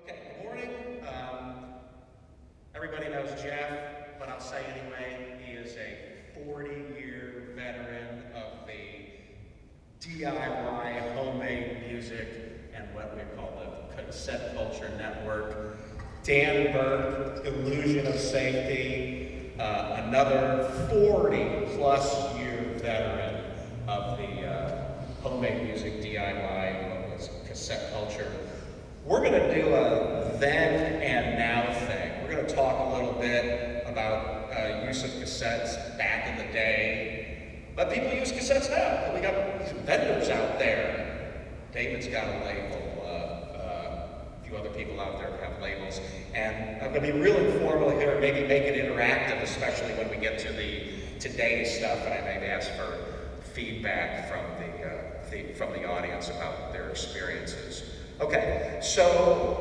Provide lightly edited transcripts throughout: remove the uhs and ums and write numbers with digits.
Okay, good morning. Everybody knows Jeff, but I'll say anyway, he is a 40-year veteran of the DIY homemade music and what we call the Cassette Culture Network. Dan Burke, Illusion of Safety, another 40-plus year veteran of the homemade music DIY, what was Cassette Culture. We're going to do a then and now thing. We're going to talk a little bit about use of cassettes back in the day. But people use cassettes now. We got these vendors out there. David's got a label. A few other people out there have labels. And I'm going to be real informal here, maybe make it interactive, especially when we get to the today's stuff, and I may ask for feedback from the audience about their experiences. Okay, so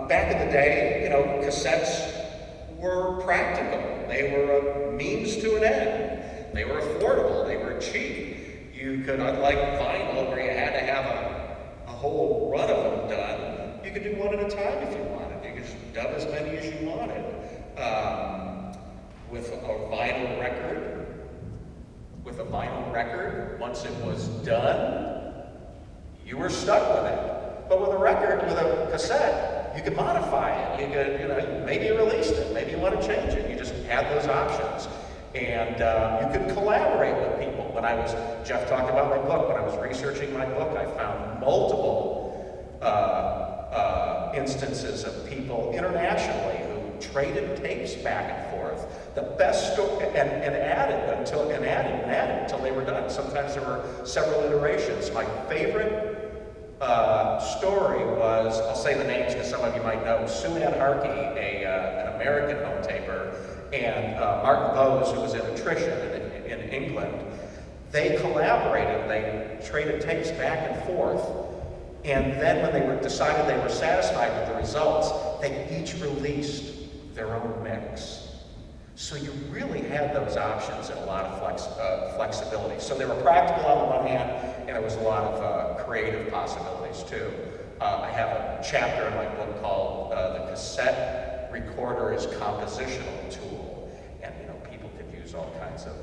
back in the day, cassettes were practical. They were a means to an end. They were affordable. They were cheap. You could, unlike vinyl, where you had to have a whole run of them done, you could do one at a time if you wanted. You could just dub as many as you wanted. With a vinyl record, once it was done, you were stuck with it. But with a cassette, you could modify it. You could, maybe you released it, maybe you want to change it. You just had those options. And you could collaborate with people. Jeff talked about my book. When I was researching my book, I found multiple instances of people internationally who traded tapes back and forth. The best story, and added until they were done. Sometimes there were several iterations. My favorite story was, I'll say the names because some of you might know, Sunad Harkey, an American home taper, and Martin Bowes, who was an electrician in England. They collaborated, they traded tapes back and forth, and then when they decided they were satisfied with the results, they each released their own mix. So you really had those options and a lot of flexibility. So they were practical on the one hand, and there was a lot of creative possibilities too. I have a chapter in my book called The Cassette Recorder is Compositional Tool. And people could use all kinds of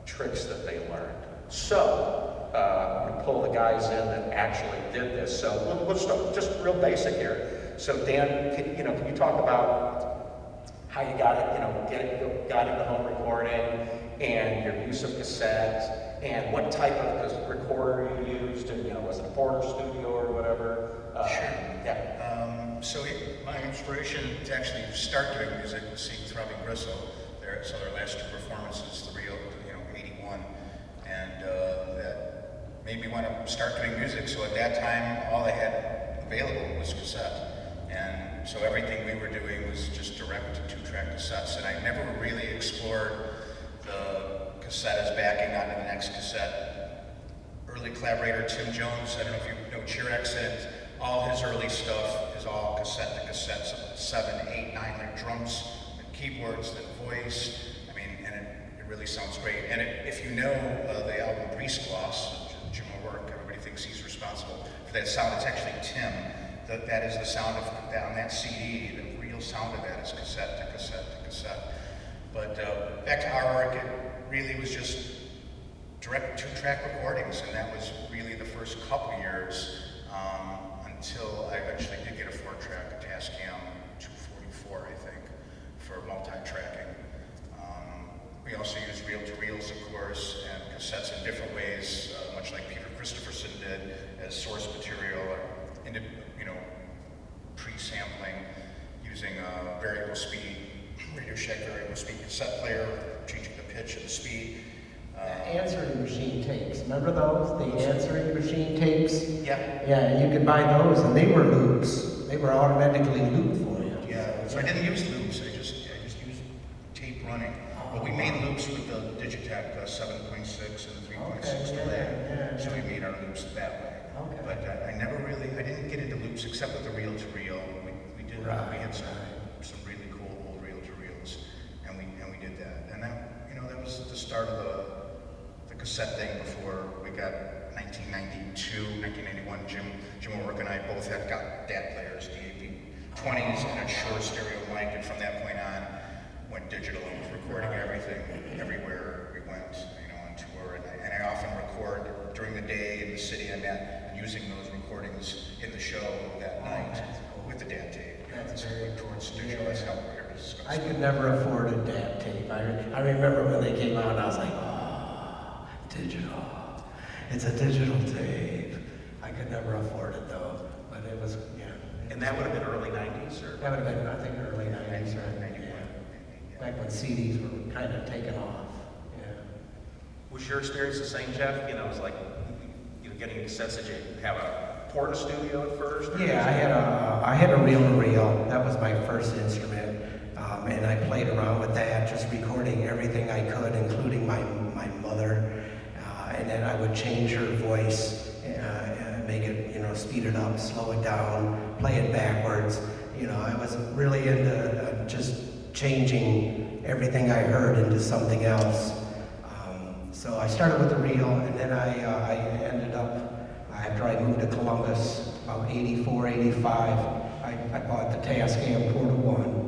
tricks that they learned. So, I'm going to pull the guys in that actually did this. So let's start just real basic here. So Dan, can you talk about how you got it, got into home recording, and your use of cassettes, and what type of recorder you used, and was it a Porter Studio or whatever? Sure. Yeah. So my inspiration to actually start doing music was seeing Throbbing Gristle. Their last two performances, the real, 81, and that made me want to start doing music. So at that time, all I had available was cassette. And so everything we were doing was just direct two-track cassettes, and I never really explored the cassette as backing onto the next cassette. Early collaborator Tim Jones, I don't know if you know Chirex, and all his early stuff is all cassette to cassette, so 7, 8, 9 drums, and keyboards, then voice. And it really sounds great. And if you know the album Grease Gloss, Jim O'Rourke, everybody thinks he's responsible for that sound. It's actually Tim. That is the sound of on that CD. The real sound of that is cassette to cassette to cassette. But back to our work, it really was just direct two-track recordings, and that was really the first couple years until I eventually did get a 4-track Tascam 244, I think, for multi-tracking. We also used reel-to-reels, of course, and cassettes in different ways, much like Peter Christopherson did, as source material, or pre-sampling, using a variable speed, Radio Shack variable speed cassette player, changing the pitch and the speed. Answering machine tapes, remember those? The answering machine tapes? Yeah. Yeah, you could buy those, and they were loops. They were automatically looped for you. Yeah, so I didn't use loops, I just used tape running. But we made loops with the Digitech 7.6 and 3.6 delay, so we made our loops that way. Okay. But I didn't get into loops except with the reel-to-reel. We had some really cool old reel-to-reels, and we did that. And that was the start of the cassette thing before we got 1992, 1991. Jim O'Rourke and I both had got DAT players, DAV 20s, and a short stereo mic, and from that point on, went digital and was recording everything, everywhere we went, on tour. And I often record during the day in the city I'm at, and using those recordings in the show that night with the DAT tape. That's So very towards digital, that's how we're I could never afford a DAT tape. I remember when they came out, I was like, oh, digital. It's a digital tape. I could never afford it though, but it was, yeah. And that would have been early 90s, or? That would have been, I think, early 90s, right? Yeah. Back when CDs were kind of taking off. Yeah. Was your experience the same, Jeff? It was like, getting cassettes. Did you have a porta studio at first? Yeah, I had a reel-to-reel. That was my first instrument. And I played around with that, just recording everything I could, including my mother. And then I would change her voice, make it, speed it up, slow it down, play it backwards. I was really into just changing everything I heard into something else. So I started with the reel, and then I ended up, after I moved to Columbus, about 84, 85, I bought the Tascam Porta 1.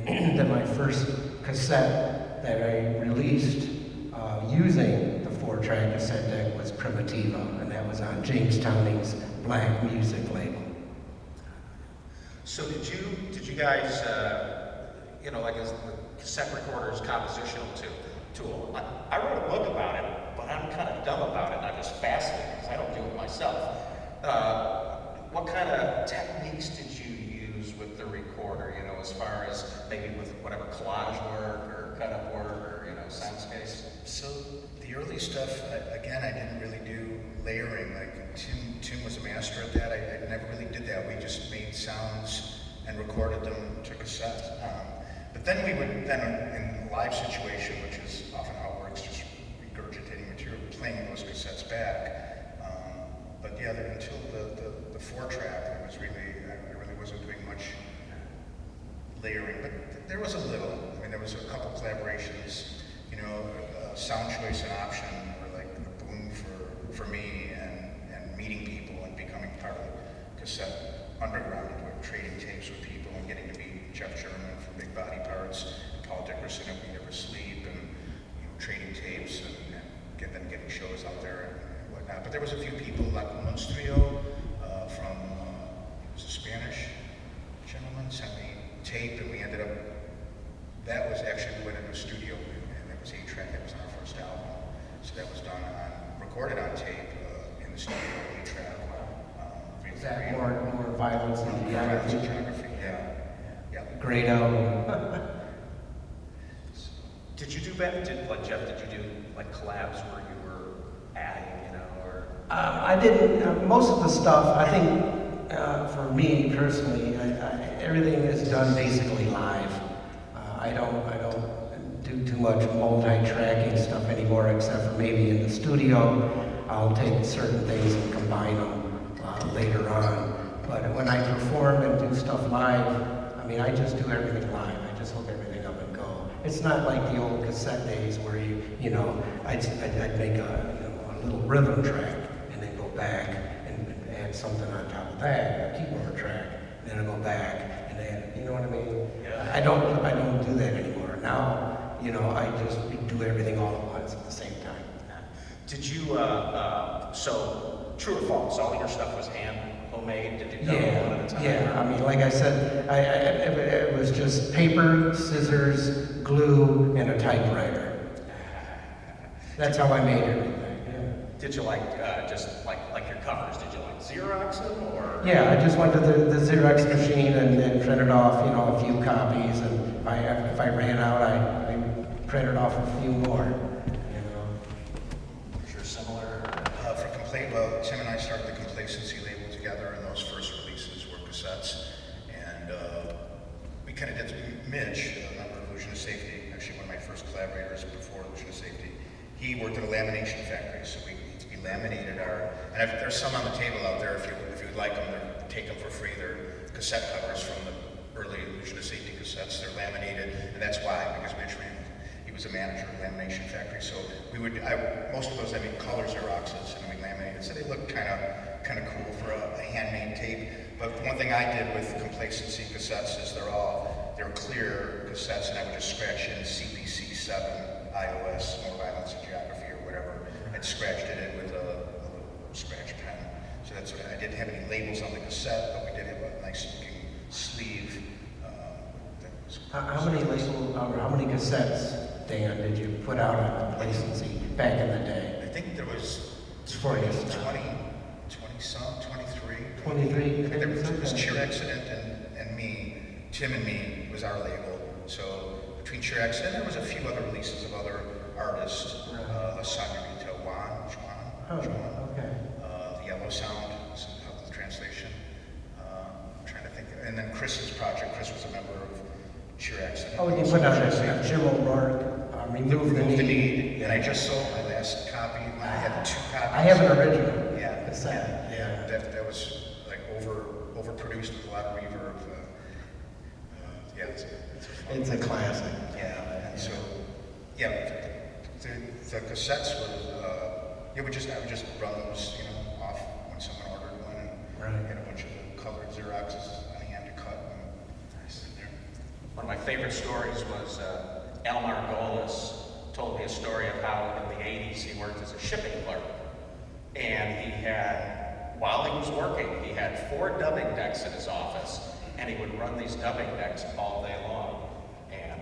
And then my first cassette that I released using the 4-track cassette deck was Primitiva, and that was on James Towning's Black Music label. So did you guys, as the cassette recorder is compositional tool. I wrote a book about it, but I'm kind of dumb about it, and I'm just fascinated because I don't do it myself. What kind of techniques did you use with the recorder, as far as maybe with whatever collage work or cut-up work or, soundscapes? So the early stuff, again, I didn't really do layering. Like Tim was a master at that. I never really did that. We just made sounds and recorded them to cassette. But then we would, in a live situation, which is often how it works, just regurgitating material, playing those cassettes back. But yeah, until the 4-track, I really wasn't doing much layering, but there was a little. There was a couple collaborations, Sound Choice and Option were like a boon for me and meeting people and becoming part of the cassette underground, where trading tapes with people and getting to meet Jeff Chenault from Big Body Parts, and Paul Dickerson of We Never Sleep, and trading tapes and then getting shows out there and whatnot. But there was a few people like Monstrio from he was a Spanish gentleman, sent me tape, and we ended up, that was actually, we went into a studio, and that was 8-track, that was on our first album. So that was done recorded on tape in the studio, 8-track. Is that more violence and geography? Yeah. Great album. Did you do Jeff, did you do collabs where you were adding, or? I didn't, most of the stuff, I think, for me personally, everything is done basically live. I don't do too much multi-tracking stuff anymore, except for maybe in the studio. I'll take certain things and combine them later on. But when I perform and do stuff live, I just do everything live. I just hook everything up and go. It's not like the old cassette days where I'd make a little rhythm track and then go back and add something on top of that, a keyboard track, and then I go back and add, you know what I mean? Yeah. I don't do that anymore. Now, I just do everything all at once at the same time. Did you, so true or false, all your stuff was homemade? Did you do it one at a time? Yeah, like I said, it was just paper, scissors, glue, and a typewriter. That's how I made everything. Yeah. Did you just like your covers? Did you Xerox them, or? Yeah, I just went to the Xerox machine and printed off, a few copies, and if I ran out, I printed off a few more. Sure, similar. Tim and I started the Complacency label together, and those first releases were cassettes. And we kind of did Mitch, a member of Illusion of Safety, actually one of my first collaborators before Illusion of Safety. He worked at a lamination factory, so we laminated and there's some on the table out there if you'd like them, take them for free. They're cassette covers from the early Illusion of Safety cassettes. They're laminated, and that's why, because Mitch he was a manager of a lamination factory, so most of those I made color Xeroxes and we laminated, so they looked kind of cool for a handmade tape. But one thing I did with Complacency cassettes is they're clear cassettes, and I would just scratch in CPC 7, iOS, More Violence and Geography, or whatever. I'd scratched it in with a little scratch pen. So that's what I didn't have any labels on the cassette, but we did have a nice looking sleeve. How many cassettes, Dan, did you put out on Complacency back in the day? I think there was Before you 20 stopped. some, 23. 23? There was Cheer Accident and me, Tim and me was our label. So between Cheer Accident, there was a few other releases of other artists. La Senorita Juan. Oh, okay. The Yellow Sound, is the translation. I'm trying to think. And then Chris's project. Chris was a member of Cheer Accident. Oh, and you put out a Jim O'Rourke, Remove the Need. And I just sold my last copy. I had 2 copies. I have an original. Yeah, cassette. yeah. That was like overproduced with a lot of reverb. Yeah, It's a classic. yeah. And so, yeah, the cassettes was I would just run those, off when someone ordered one, and Right. had a bunch of the colored Xeroxes on hand to cut. One of my favorite stories was Al Margolis told me a story of how in the 80s he worked as a shipping clerk. And while he was working, he had 4 dubbing decks in his office, and he would run these dubbing decks all day long. And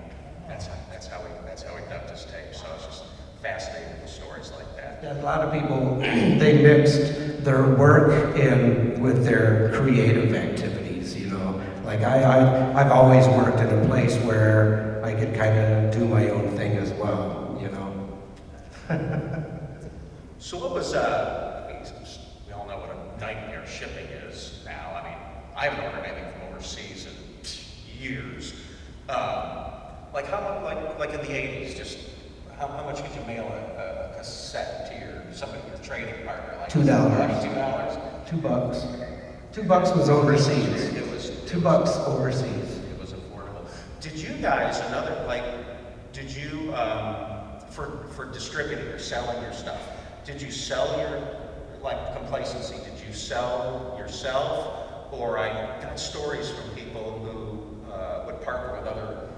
that's how he dubbed his tape. So it's just fascinating with stories like that. Yeah, a lot of people, they mixed their work in with their creative activities, Like I've always worked in a place where I could kind of do my own thing as well, So what was, we all know what a nightmare shipping is now. I mean, I haven't ordered anything from overseas in years. Like in the 80s, just how much could you mail a cassette to your trading partner? Like $2. $2? $2 was overseas. It was $2 overseas. It was affordable. Did you guys, for distributing or selling your stuff, did you sell Complacency, did you sell yourself? Or I got stories from people who would partner with other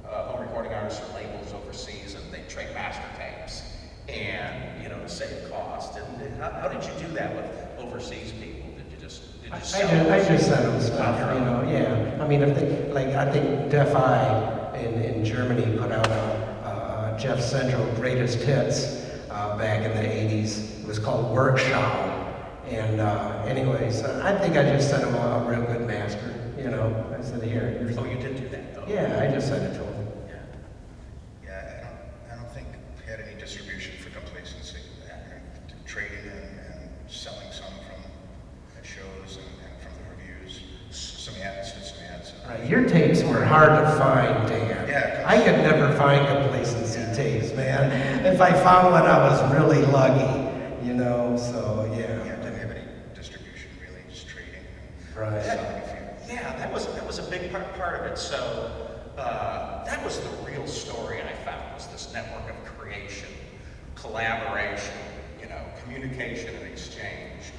home recording artists or labels overseas, and they'd trade master tapes and, to save cost. And how did you do that with overseas people? Did you just sell I just sent them stuff, yeah. I mean, I think Def I in Germany put out Jeff Central Greatest Hits back in the 80s. It was called Workshop. And anyways, I think I just sent him a real good master, I said, here. Oh, you did do that, though? Yeah, I just sent it to him. Yeah, I don't think we had any distribution for Complacency. Trading and selling some from at shows and from the reviews. Some ads. Right, your tapes were hard to find, Dan. Yeah, I could never find Complacency tapes, man. If I found one, I was really lucky, so yeah. Yeah, didn't have any distribution really, just trading. Right. Selling a few. Yeah, that was a big part of it. So that was the real story I found, was this network of creation, collaboration, communication and exchange.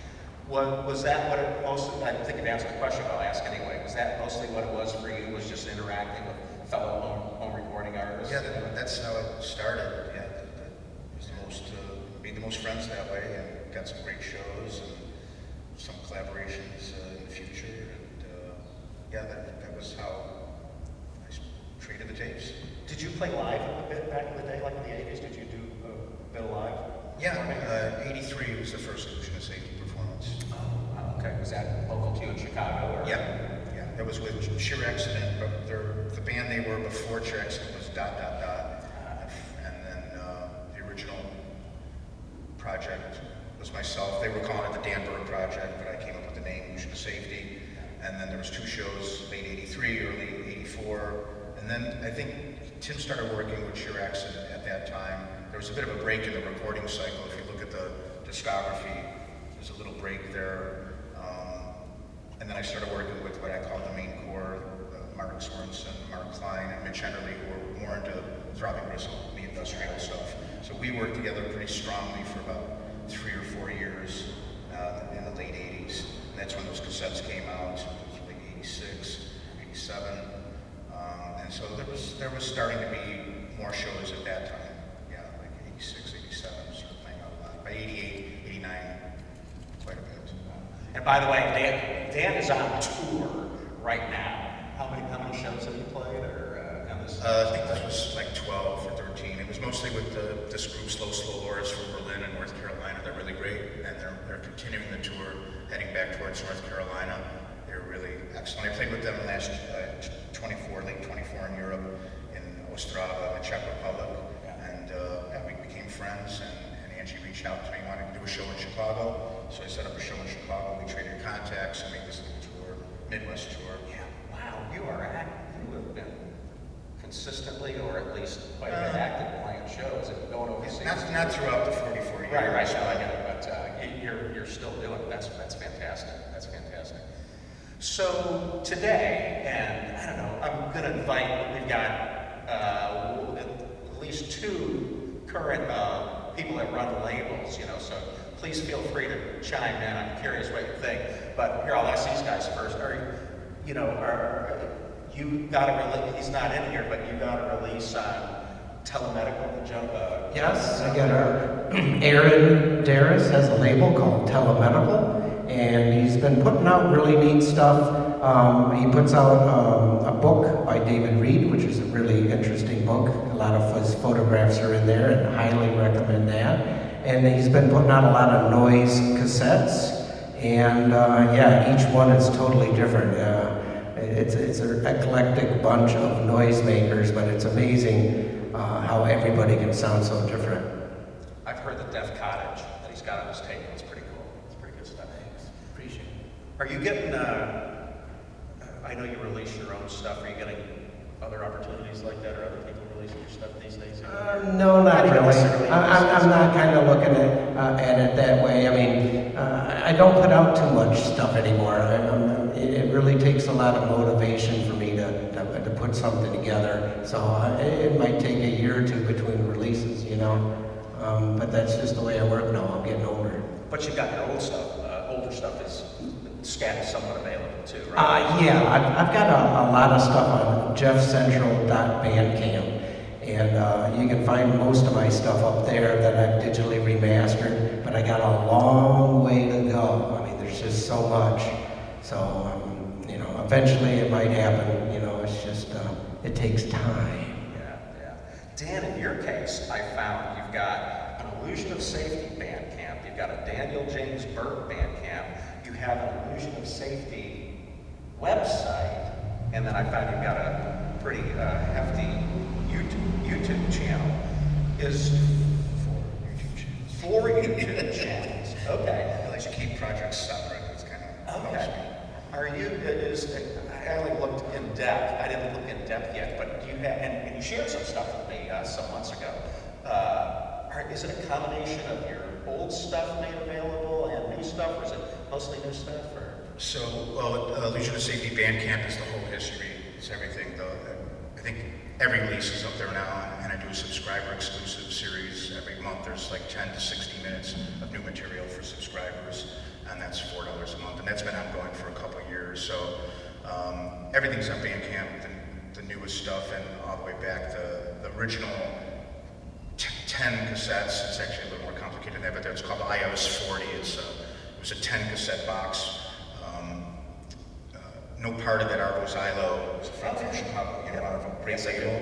Was that what it mostly, I think you've answered the question, but I'll ask anyway, was that mostly what it was for you, was just interacting with fellow home recording artists? Yeah, that's how it started. Yeah, made the most friends that way, and got some great shows and some collaborations in the future. And that was how I traded the tapes. Did you play live a bit back in the day, like in the 80s? Did you do a bit of live? Yeah, 83 was the first Illusion of Safety performance. Oh, okay. Was that local to you in Chicago? Or? Yeah. That was with Cheer Accident, but the band they were before Cheer Accident was ... And then the original project was myself. They were calling it the Dan Burke project, but I came up with the name Illusion of Safety. And then there was 2 shows, late 83, early 84. And then I think Tim started working with Cheer Accident at that time. There was a bit of a break in the recording cycle. If you look at the discography, there's a little break there. And then I started working with what I call the main core, Mark Sorensen, Mark Klein, and Mitch Henderly, who were more into Throbbing Gristle, the industrial stuff. So we worked together pretty strongly for about 3 or 4 years in the late 80s. And that's when those cassettes came out, like 86, 87. And so there was starting to be more shows at that time. Yeah, like 86, 87, started playing out a lot. By 88, 89, quite a bit. And by the way, Dan is on tour right now. How many shows have you played? On this? I think this was like 12 or 13. It was mostly with this group, Slow Lords from Berlin and North Carolina. They're really great, and they're continuing the tour, heading back towards North Carolina. They're really excellent. I played with them last late 24 in Europe, in Ostrava, the Czech Republic, and we became friends. And Angie reached out to me, wanted to do a show in Chicago, so I set up a show in Chicago. We traded contacts and made this little tour, Midwest tour. Yeah. Wow, you have been consistently, or at least quite a bit active playing shows and going overseas. Not throughout the 44 years. Right, no, I get it, but you're still doing it. That's fantastic. That's fantastic. So today, and I don't know, I'm going to invite. We've got at least 2 current people that run labels. So please feel free to chime in. I'm curious what you think. But here, I'll ask these guys first. You got a release? He's not in here, but you got a release on telemedical jump. Yes, I got Aaron Darris has a label called Telemedical, and he's been putting out really neat stuff. He puts out a book by David Reed, which is a really interesting book. A lot of his photographs are in there, and highly recommend that. And he's been putting out a lot of noise cassettes, and each one is totally different. It's an eclectic bunch of noisemakers, but it's amazing how everybody can sound so different. I've heard the Deaf Cottage that he's got on his table. It's pretty cool. It's pretty good stuff. Thanks. Appreciate it. Are you getting, I know you release your own stuff. Are you getting other opportunities like that, or other people releasing your stuff these days? No, not really. I'm not kind of looking at it that way. I mean, I don't put out too much stuff anymore. It really takes a lot of motivation for me to put something together. So it might take a year or 2 between releases, but that's just the way I work now. I'm getting older. But you've got your old stuff. Older stuff is somewhat available too, right? I've got a lot of stuff on jeffcentral.bandcamp, and you can find most of my stuff up there that I've digitally remastered, but I got a long way to go. I mean, there's just so much. So, eventually it might happen. It's just, it takes time. Yeah. Dan, in your case, I found you've got an Illusion of Safety Bandcamp. You've got a Daniel James Burke Bandcamp. You have an Illusion of Safety website. And then I found you've got a pretty hefty YouTube channel. Is 4 YouTube channels. Okay. I like to keep projects separate. It's kind of Okay. I only looked in depth. I didn't look in depth yet, but you have, and you shared some stuff with me some months ago. Is it a combination of your old stuff made available and new stuff, or is it mostly new stuff? Or? So, Illusion of Safety Bandcamp is the whole history. It's everything, though. I think every release is up there now, and I do a subscriber exclusive series every month. There's like 10 to 60 minutes of new material for subscribers, and that's $4 a month, and that's been ongoing for a couple years. So everything's on Bandcamp, the newest stuff, and all the way back the original 10 cassettes. It's actually a little more complicated than that, but it's called iOS 40. It was a 10 cassette box. No part of that, Arvo Zylo, was from Chicago, out of a great label.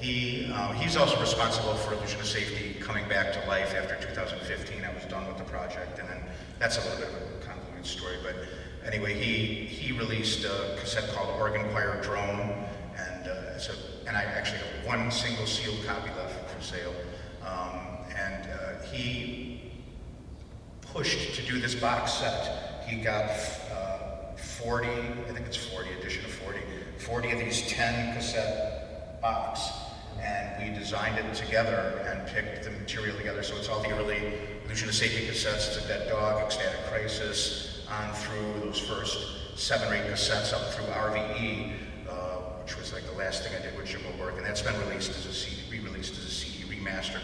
He's also responsible for Illusion of Safety coming back to life after 2015. I was done with the project, and then that's a little bit of a convoluted story. But anyway, he released a cassette called Organ Choir Drone, and I actually have one single sealed copy left for sale. He pushed to do this box set. He got 40, I think it's 40, edition of 40 of these 10 cassette box, and we designed it together and picked the material together. So it's all the early Illusion of Safety cassettes. It's a Dead Dog, Ecstatic Crisis, on through those first 7 or 8 cassettes up through RVE, which was like the last thing I did with Jim O'Rourke, and that's been released as a CD, remastered.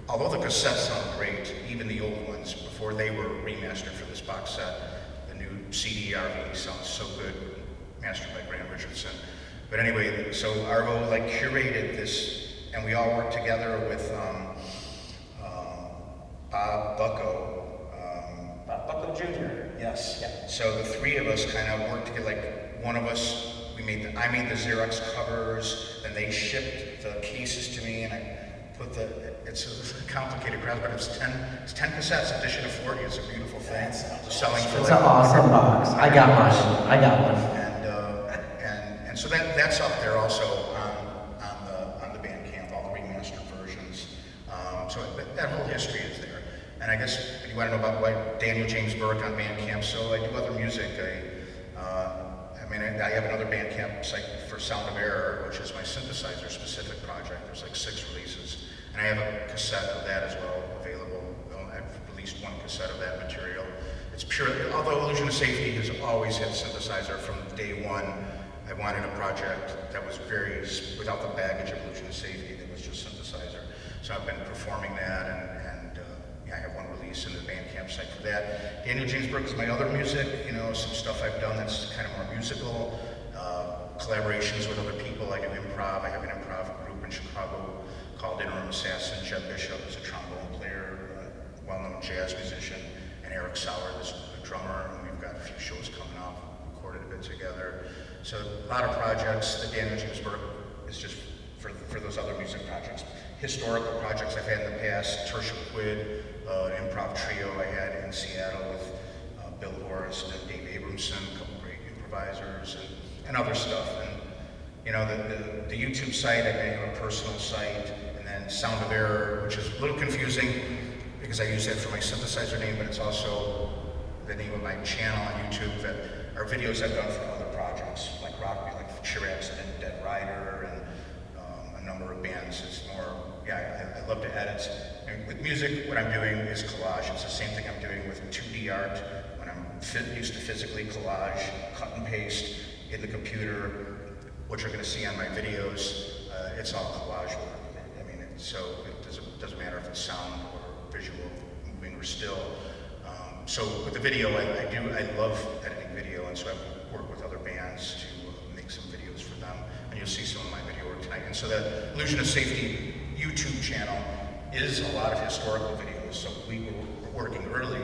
Although the cassettes sound great, even the old ones, before they were remastered for this box set, the new CD RV sounds so good, mastered by Graham Richardson. But anyway, so Arvo like curated this, and we all worked together with Bob Bucko. Bob Bucko Jr. Yes. Yeah. So the three of us kind of worked together. Like one of us, I made the Xerox covers, then they shipped the cases to me, and I put it's a complicated process, but it's 10 cassettes, edition of 40. It's a beautiful thing. Selling for It's an awesome box. I got mine. I got one. And so that's up there also on the Bandcamp, all the remastered versions. So that whole history is there. And I guess you want to know about why Daniel James Burke on Bandcamp. So I do other music. I have another Bandcamp site for Sound of Error, which is my synthesizer-specific project. There's like 6 releases. And I have a cassette of that as well available. I've released 1 cassette of that material. It's pure, although Illusion of Safety has always had synthesizer from day one, I wanted a project that was without the baggage of Illusion of Safety, that was just synthesizer. So I've been performing that, and I have 1 release in the Bandcamp site for that. Daniel James Burke is my other music, some stuff I've done that's kind of more musical, collaborations with other people. I do improv. I have an improv group in Chicago called Interim Assassin. Jeb Bishop is a trombone player, well-known jazz musician, and Eric Sauer is a drummer, and we've got a few shows coming up, recorded a bit together. So a lot of projects. The Daniel James Burke is just for those other music projects. Historical projects I've had in the past, Tertia Quid, an improv trio I had in Seattle with Bill Horst and Dave Abramson, a couple great improvisers, and other stuff. And the YouTube site, I have a personal site, and then Sound of Error, which is a little confusing because I use that for my synthesizer name, but it's also the name of my channel on YouTube that are videos I've done for other projects, like rock, like Sheer Accident, Dead Rider, and a number of bands. It's more, I love to edit. And with music, what I'm doing is collage. It's the same thing I'm doing with 2D art. When I'm used to physically collage, cut and paste in the computer, what you're going to see on my videos, it's all collage work. So it doesn't matter if it's sound or visual, moving or still. So with the video, I love editing video, and so I work with other bands to make some videos for them, and you'll see some of my video work tonight. And so the Illusion of Safety YouTube channel is a lot of historical videos. So we were working early.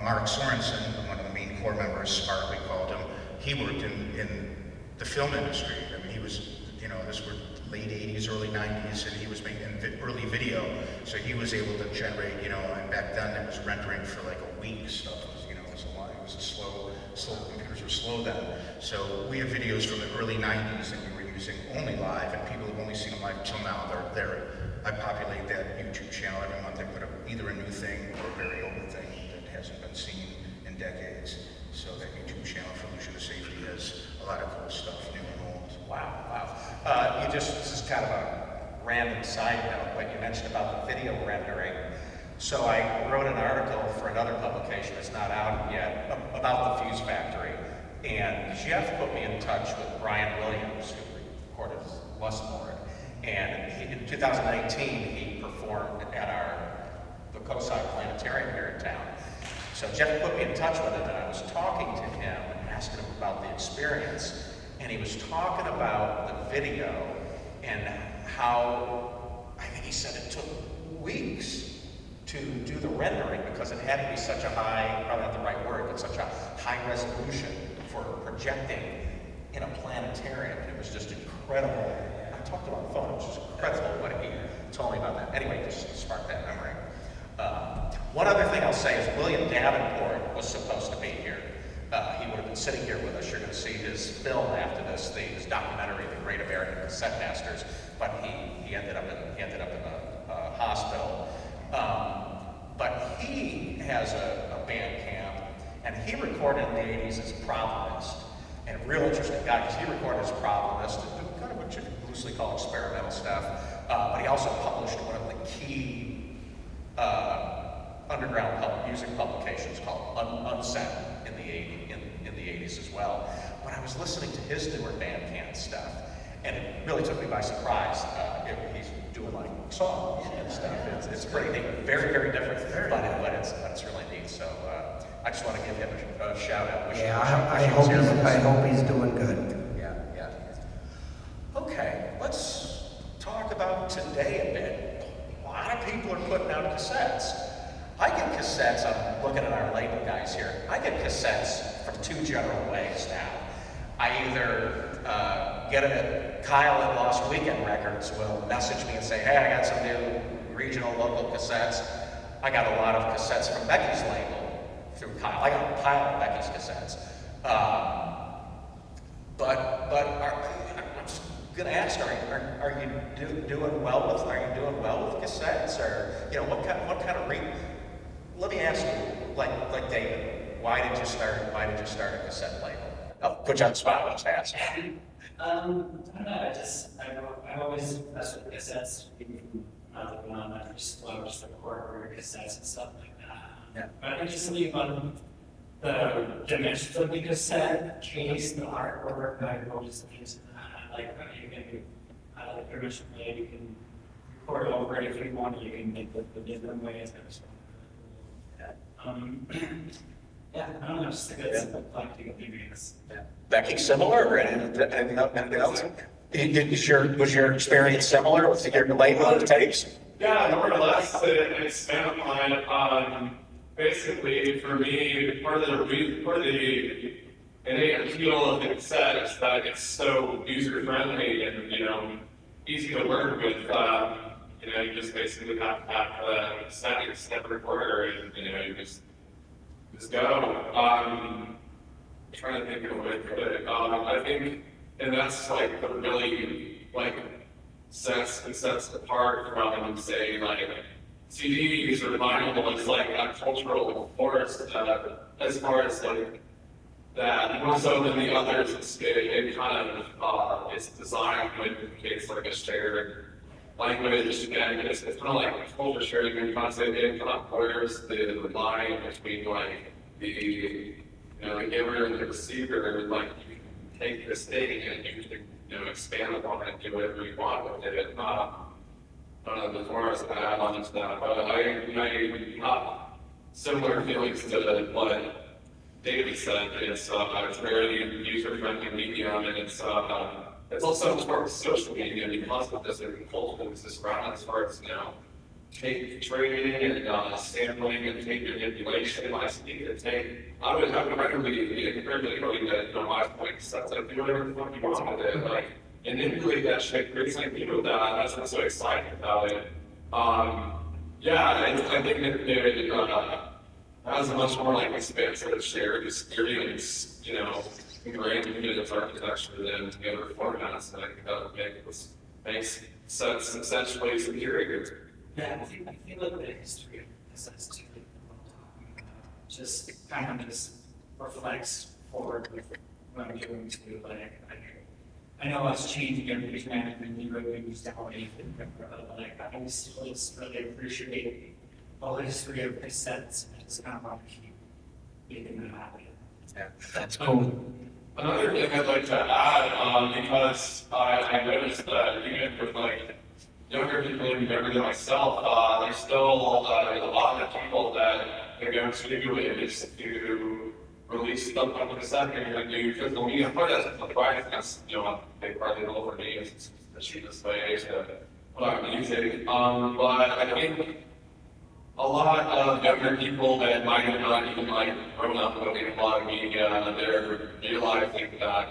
Mark Sorensen, one of the main core members, Spark we called him, he worked in the film industry. He was, this were late 80s, early 90s, and he was making early video, so he was able to generate, and back then it was rendering for like a week. Stuff was, it was a lot. It was a slow. Computers were slow then. So we have videos from the early 90s that we were using only live, and people have only seen them live till now. I populate that YouTube channel every month. I put up either a new thing or a very old thing that hasn't been seen in decades. So that YouTube channel for Illusion of Safety has a lot of cool stuff, new and old. Wow. This is kind of a random side note, but you mentioned about the video rendering. So I wrote an article for another publication that's not out yet about the Fuse Factory. And Jeff put me in touch with Brian Williams, who recorded Lustmord. And in 2019, he performed at the COSI Planetarium here in town. So Jeff put me in touch with him, and I was talking to him and asking him about the experience. And he was talking about the video and how, I think he said it took weeks to do the rendering because it had to be such a high, probably not the right word, but such a high resolution for projecting in a planetarium. It was just incredible. I talked to him on the phone. It was just incredible what he told me about that. Anyway, just sparked that memory. One other thing I'll say is William Davenport was supposed to be here. He would have been sitting here with us. You're going to see his film after this, his documentary, The Great American Cassette Masters. But he ended up in the hospital. But he has a band camp, and he recorded in the 80s as a problemist. And a real interesting guy, because he recorded as a problemist, kind of what you could loosely call experimental stuff. But he also published one of the key underground music publications called Unset in the 80s as well. But I was listening to his newer Bandcamp stuff, and it really took me by surprise. He's doing like songs and stuff. It's pretty neat, very, very different, but it's really neat. So I just want to give him a shout out. Yeah, I hope he's doing good. Yeah. Okay, let's talk about today a bit. A lot of people are putting out cassettes. I get cassettes, I'm looking at our label guys here, I get cassettes from two general ways now. I either get them at Kyle at Lost Weekend Records will message me and say, hey, I got some new regional local cassettes. I got a lot of cassettes from Becky's label through Kyle. I got a pile of Becky's cassettes. But I'm just gonna ask, are you doing well with cassettes, or what kind of let me ask you, like David, why did you start a cassette label? I'll put you on the spot when I was asking. I don't know, I've always messed with cassettes, even when I just love just record cassettes and stuff like that. Yeah. But I just leave on the dimensions of the cassette case, the artwork, I always use like you can pretty much you can record over it if you want, you can make the different ways and stuff. Yeah, I don't know, just a good eclectic experience. Becky, similar or anything else? Was your experience similar with your label and tapes? Yeah, more or less, to expand upon, basically, for me, part of the innate appeal of the cassette is that it's so user-friendly and, easy to work with. You just basically have to have a cassette, you step recorder, and, you just go. I'm trying to think of a way to put it. I think, and that's like what really sets cassettes apart from, say, CDs or vinyl is like a cultural force as far as that more so than the others. It kind of is designed with it's like a shared language, and it's kind of like culture sharing in concept. It kind of blurs the line between the giver and the receiver. Like you can take this thing and you can expand upon it, do whatever you want with it. There's more to add on to that, but I have similar feelings to what David said. It's very user-friendly medium, and it's also more social media because of this impulse around as far as tape trading and sampling and tape manipulation. I would regularly my point sets up, do whatever the fuck you want with it, and emulate that shit, create something new with that. That's what's so exciting about it. I think it has a much more expansive shared experience, ingrained into its architecture than the other formats, and I think that would makes sense essentially superior. Yeah, I think a little bit of history of cassettes too, just kind of just reflects forward with what I'm doing too. I know I was changing everybody's management, new revenues down, but I just really appreciate all the history of cassettes. I just kind of want to keep making them happen. Yeah, that's cool. Another thing I'd like to add, because I noticed that even with younger people, even younger than myself, there's still a lot of people that are going to do is to release stuff on cassette and do physical media. Part of that's why that's a big part of the role for me is the cheapest way to put out music. But I think a lot of younger people that might have not even grown up with a lot of media, they're realizing that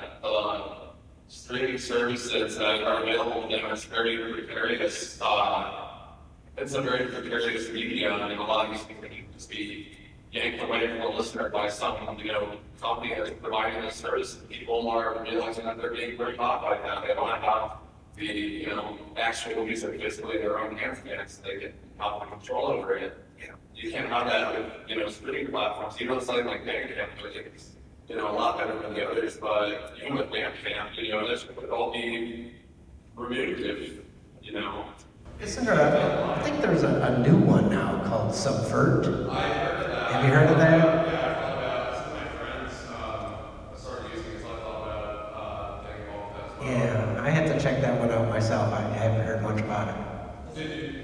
streaming services that are available to them is very precarious. It's a very precarious medium, and a lot of these things can just be yanked away from the listener by some company that's providing this service. People are realizing that they're being very hot by that. They don't have the actual music physically in their own hands again, so they can have the control over it. You can't have that with streaming platforms. Something like Bandcamp, which is a lot better than the others, but even with Bandcamp, this would all be removed if Isn't there I think there's a new one now called Subvert. I've heard of that. Have you heard of that? Yeah, I've thought about it. Some of my friends started using it, so I thought about getting involved with that as well. Yeah, I had to check that one out myself. I haven't heard much about it. Did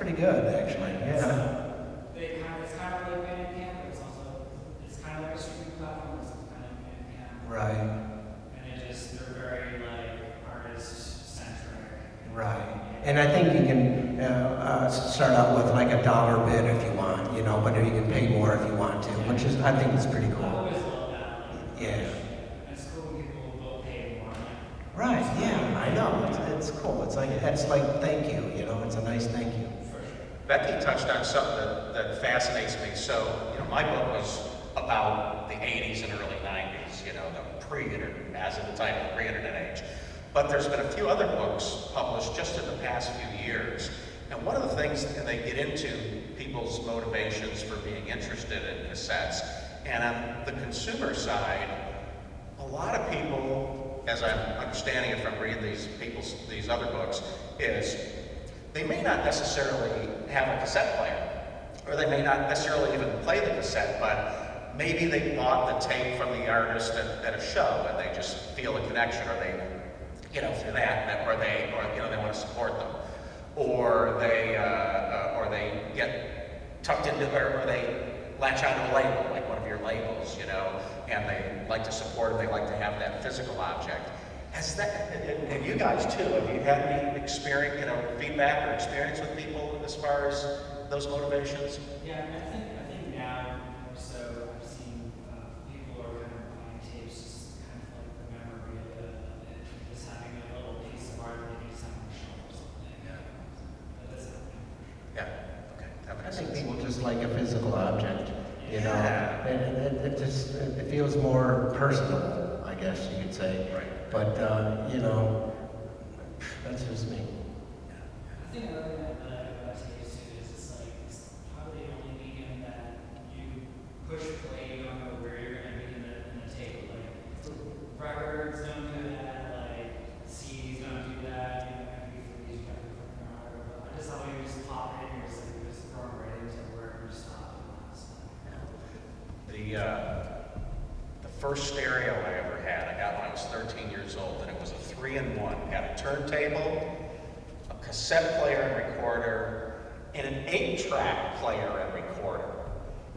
pretty good, actually, yeah. It's kind of like Bandcamp, but it's kind of like a streaming platform, it's kind of Bandcamp. Right, And they're very like artist-centric. right. And I think you can start out with like $1 bid if you want, you know, but you can pay more if you want to, which is, I think is pretty I cool. always love that. Yeah. It's cool when people will pay more. Right, yeah, I know, it's cool. It's like thank you, you know, it's a nice thank you. Becky touched on something that fascinates me. So, you know, my book was about the 80s and early 90s, you know, the pre-internet, as in the title, pre-internet age. But there's been a few other books published just in the past few years. And one of the things that they get into people's motivations for being interested in cassettes. And on the consumer side, a lot of people, as I'm understanding it from reading these other books, is they may not necessarily have a cassette player, or they may not necessarily even play the cassette, but maybe they bought the tape from the artist at a show, and they just feel a connection, or they, you know, through that, or you know, they want to support them, or they get tucked into, or they latch onto a label, like one of your labels, you know, and they like to support it, they like to have that physical object. Has that, and you guys too, have you had any experience, you know, feedback or experience with people as far as those motivations? Yeah, I think now more so I've seen people are kind of buying tapes, just kind of like the memory of it, just having a little piece of art that you sound on a shelf or something. Yeah. That does happen. Yeah, okay, that I makes think sense. people just like a physical object, you know, Yeah. and it feels more personal, I guess you could say. Right. But, you know, that's just me. I think another thing that I like about tapes too is it's probably the only medium that you push play, you don't know where you're going to be in the tape. Like records don't do that, like CDs don't do that, you know, MP3s, you got to put them on. I just thought you just pop it in, or just throw it right into wherever you stop and all that stuff. The first stereo I ever had, I got when I was 13 years old, and it was a 3-in-1. Had a turntable, a cassette player and recorder, and an 8-track player and recorder.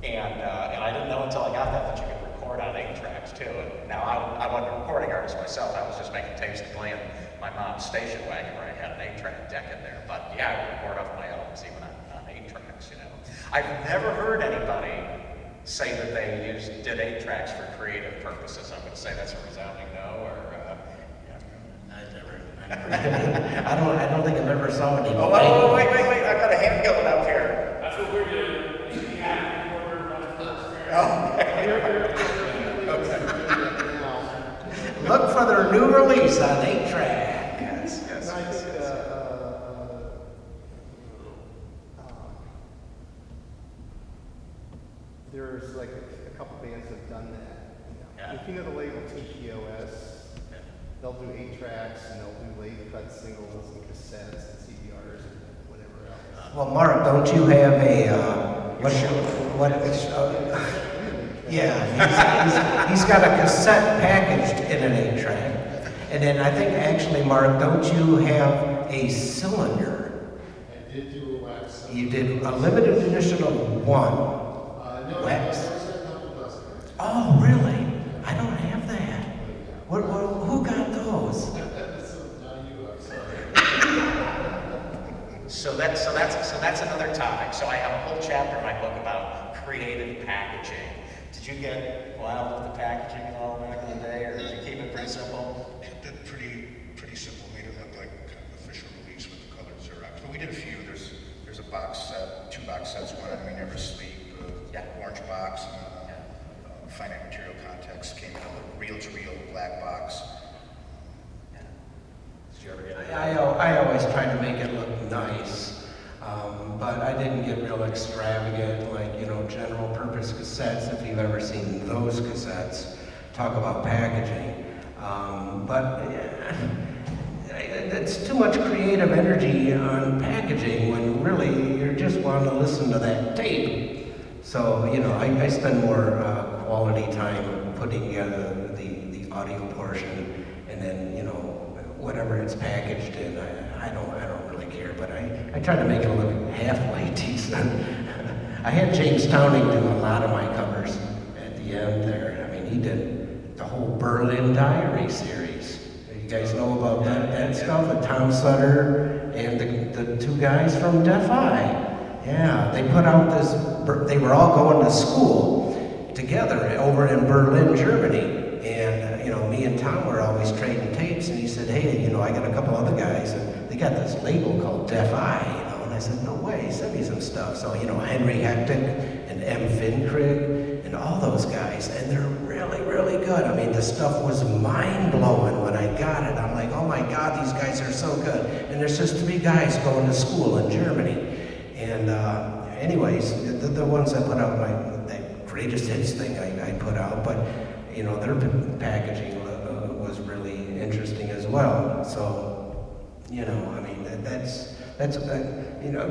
And I didn't know until I got that you could record on 8 tracks too. And now I wasn't a recording artist myself. I was just making tapes to play in my mom's station wagon where I had an 8-track deck in there. But yeah, I would record off my albums even on 8 tracks, you know. I've never heard anybody say that they did 8 tracks for creative purposes. I'm going to say that's a resounding no, or I don't think I've ever saw anybody. oh, wait, I've got a hand going up here. That's what we're doing. Yeah, Okay. Look for their new release on 8-track. Yes. And I think there's like a couple bands that have done that. Yeah. If you know the label TPOS, they'll do 8 tracks and they'll do late cut singles and cassettes and CDRs and whatever else. Well, Mark, don't you have he's got a cassette packaged in an 8-track. And then I think actually, Mark, don't you have a cylinder? I did do a wax cylinder. You did a limited edition of one. No, wax. there was a couple dozen. Oh, really? I don't have that. Who got those? So now you, I'm sorry. So that's another topic. So I have a whole chapter in my book about creative packaging. Did you get wild with the packaging and all back in the day, or did you keep it pretty simple? It did pretty simple. Made it look like kind of official release with the colored Xerox. But we did a few. There's a box set, 2 box sets. One on We Never Sleep, orange box, and finite material context came in a reel-to-reel black box. Did you ever get it? I always tried to make it look nice, but I didn't get real extravagant, like, you know, general purpose cassettes, if you've ever seen those cassettes. Talk about packaging. But it's too much creative energy on packaging when really you're just wanting to listen to that tape. So, you know, I spend more quality time putting together the audio portion, and then, you know, whatever it's packaged in, I don't really really care, but I try to make it look halfway decent. I had James Towning do a lot of my covers at the end there. I mean, he did the whole Berlin Diary series. You guys know about that stuff? And Tom Sutter and the two guys from Deaf Eye. Yeah, they put out this, they were all going to school together over in Berlin, Germany. And, me and Tom were always trading tapes, and he said, hey, I got a couple other guys, and they got this label called Deaf Eye, and I said, no way, send me some stuff. So, Henry Hectic and M. Fincrig and all those guys, and they're really, really good. I mean, the stuff was mind-blowing when I got it. I'm like, oh my God, these guys are so good. And there's just 3 guys going to school in Germany. And anyways, the ones that put out that greatest hits thing I put out, but their packaging was really interesting as well. So, I mean,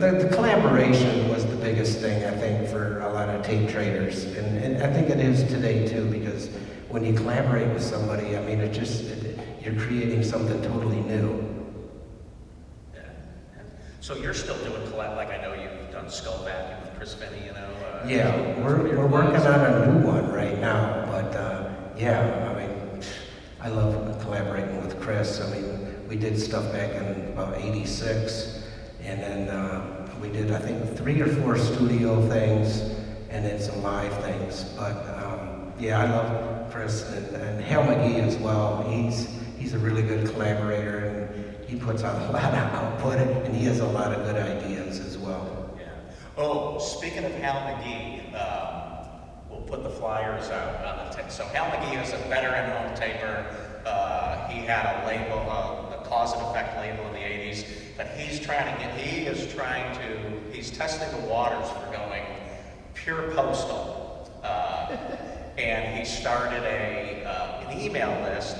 the collaboration was the biggest thing, I think, for a lot of tape traders. And I think it is today, too, because when you collaborate with somebody, I mean, you're creating something totally new. Yeah. So you're still doing collab, like I know you've done Skull Vacuum with Chris Finney, Yeah, we're working on a new one right now, but yeah, I mean, I love collaborating with Chris. I mean, we did stuff back in about '86, and then we did, I think, 3 or 4 studio things, and then some live things. But yeah, I love Chris and Hal McGee as well. He's a really good collaborator, and he puts out a lot of output, and he has a lot of good ideas as well. Yeah. Oh, speaking of Hal McGee, we'll put the flyers out on the tape. So Hal McGee is a veteran home taper. He had a label, the Cause and Effect label in the 80s, but he's testing the waters for going pure postal. And he started an email list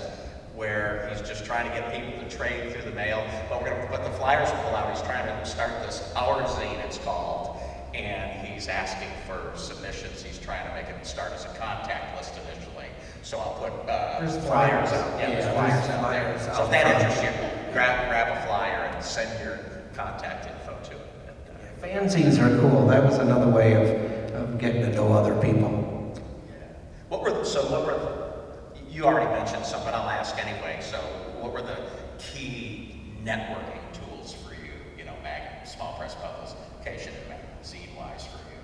where he's just trying to get people to trade through the mail. But the flyers will pull out. He's trying to start this Our Zine, it's called, and he's asking for submissions. He's trying to make it start as a contact list initially. So I'll put There's flyers flyers. out. Yeah, Yeah, there's flyers there's out there. flyers So out if that front. interests you, grab a flyer and send your contact info to it. Fanzines are cool. That was another way of getting to know other people. You already mentioned some, but I'll ask anyway. So what were the key networking tools for you, small press publication and zine-wise for you?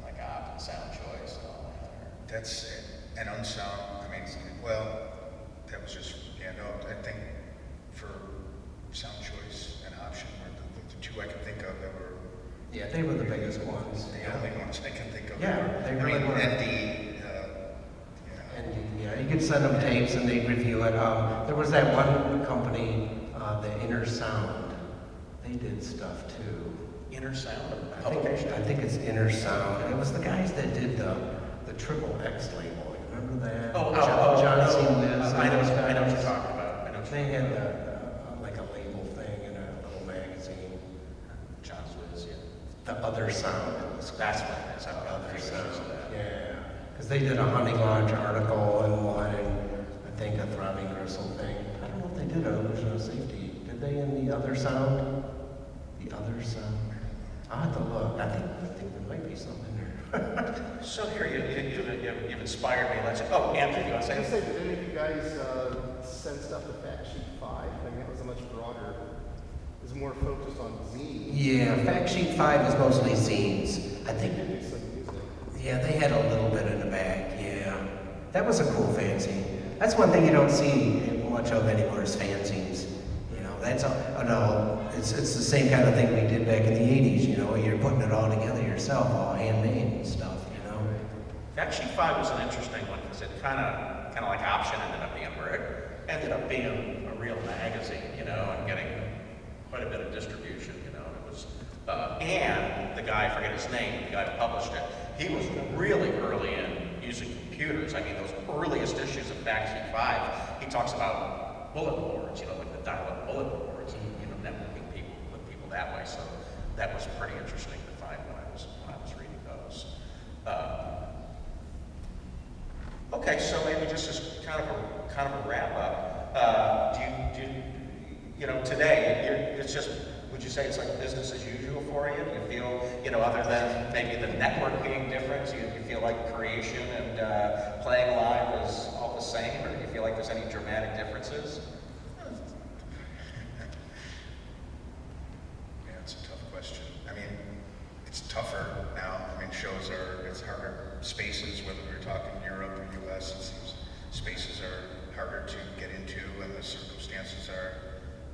Like Op and Sound Choice and all that? That's it. And Unsound, I mean, well, that was just, I think for Sound Choice and Option were the 2 I can think of that were Yeah, they were the biggest ones. the only ones I can think of. Yeah, they really were. And you could send them tapes and they'd review it. There was that one company, the Inner Sound. They did stuff too. Inner Sound I think it's Inner Sound. It was the guys that did the Triple X label. You remember that? John C. Liz. I know what you're talking about. They had like a label thing in a little magazine. John's Liz, yeah. The Other Sound. That's what it is. The Other Sound. Yeah. Because they did a Honey Lodge article and one, and I think a Throbbing Gristle thing. I don't know if they did Illusion of Safety. Did they in The Other Sound? The Other Sound? I'll have to look. I think there might be something there. So here, you've inspired me. Andrew, you want to Can say? you say, did any of you guys send stuff to Fact Sheet 5? I mean, that was a much broader, it was more focused on zines. Yeah, Fact Sheet 5 is mostly zines. I think. They did do some music. Yeah, they had a little bit in the back, yeah. That was a cool fanzine. That's one thing you don't see much of anymore is fanzines. It's the same kind of thing we did back in the 80s, you're putting it all together yourself, all handmade and stuff, Fact Sheet 5 was an interesting one because it kind of like Option ended up being where it ended up being a real magazine, and getting quite a bit of distribution, It was, and the guy, I forget his name, the guy who published it, he was really early in using computers. I mean, those earliest issues of Fact Sheet 5, he talks about bulletin boards, like the dial-up bulletin boards, and networking with people that way. So that was pretty interesting to find when I was reading those. Okay, so maybe just as kind of a wrap up. Today it's just, would you say it's like business as usual for you? You feel, other than maybe the network being different, you feel like creation and playing live is all the same, or do you feel like there's any dramatic differences? Yeah, it's a tough question. I mean, it's tougher now. I mean, it's harder. Spaces, whether we're talking Europe or US, it seems spaces are harder to get into, and the circumstances are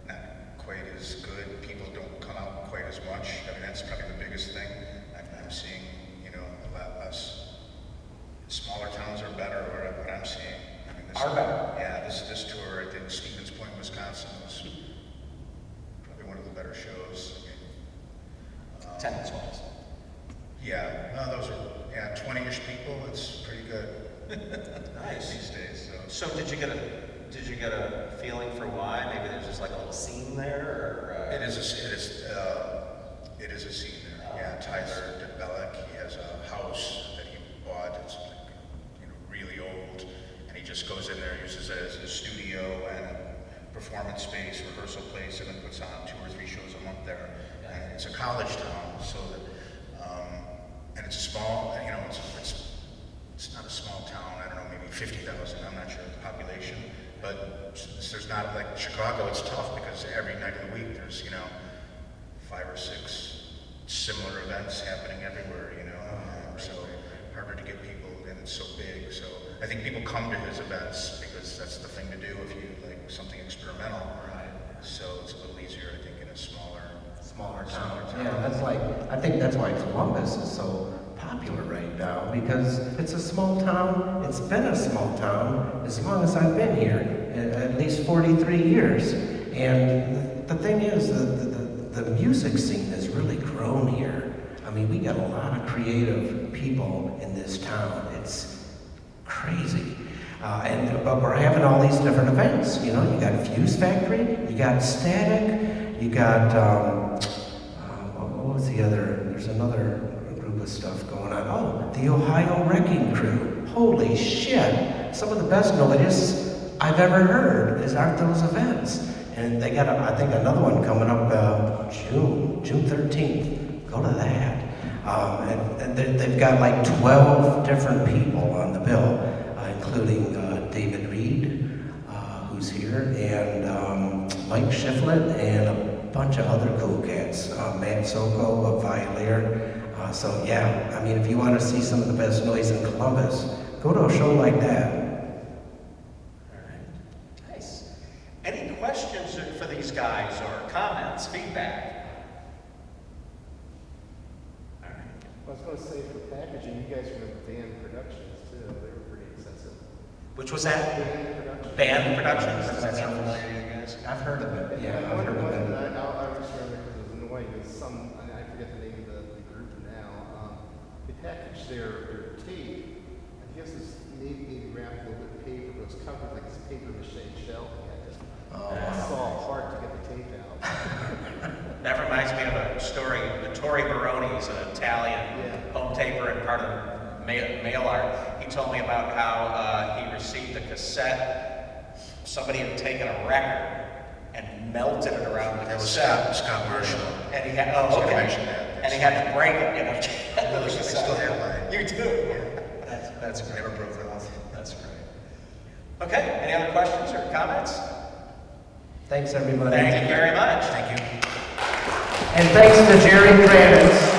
not quite as good. People don't come out quite as much. I mean, that's probably the biggest thing. I'm seeing, a lot less. Smaller towns are better, or what I'm seeing. I mean, Are better? Yeah, this tour, I think Stevens Point, Wisconsin was probably one of the better shows. I mean, Attendance-wise. yeah, no, those are 20-ish people. It's pretty good. Nice. These days. So did you get a feeling for why? Maybe there's just like a little scene there, or It is a scene there. Yeah, Tyler DeBellick, he has a house that he bought. It's really old, and he just goes in there, uses it as a studio and a performance space, rehearsal place, and then puts on 2 or 3 shows a month there. And it's a college town, so that and it's small. It's not a small town. I don't know, maybe 50,000. I'm not sure of the population, but there's not like Chicago. It's tough because every night of the week there's 5 or 6 similar events happening everywhere. So harder to get people, and it's so big. So I think people come to his events because that's the thing to do if you like something experimental. Right. So it's a little easier, I think, in a smaller town. town. Yeah, I think that's why Columbus is so popular right now, because it's a small town. It's been a small town as long as I've been here, at least 43 years. And the thing is, the music scene has really grown here. I mean, we got a lot of creative people in this town. It's crazy. But we're having all these different events. You got Fuse Factory, you got Static, you got, what was the other? There's another group of stuff going on. Oh, the Ohio Wrecking Crew. Holy shit. Some of the best noises I've ever heard aren't those events. And they got, I think, another one coming up June 13th. Go to that. And they've got like 12 different people on the bill, including David Reed, who's here, and Mike Shiflett, and a bunch of other cool cats. Matt Soko, a violator. So yeah, I mean, if you want to see some of the best noise in Columbus, go to a show like that. All right. Nice. Any questions for these guys, or comments, feedback? All right. I was going to say for packaging, you guys remember Dan Productions too. They were pretty expensive. Which was that? Dan Productions. Band Productions? Does that sound familiar to you guys? I've heard of it. Yeah, I I've heard of it. I just remember because it was annoying. Because I forget the name of the group now. They packaged their tape. I guess it's maybe wrapped a little bit of paper, but it was covered like this paper mache shell. It's all hard to get the tape out. That reminds me of a story. Vittorio Baroni's an Italian home taper and part of mail art. He told me about how he received a cassette. Somebody had taken a record and melted it around the That was cassette. Scott Marshall. And he had, I was gonna okay. mention that. And he had to break it, I still have mine. You do? That's great. Never broke that one. That's great. Okay, any other questions or comments? Thanks, everybody. Thank you very much. Thank you. And thanks to Jerry Kranitz.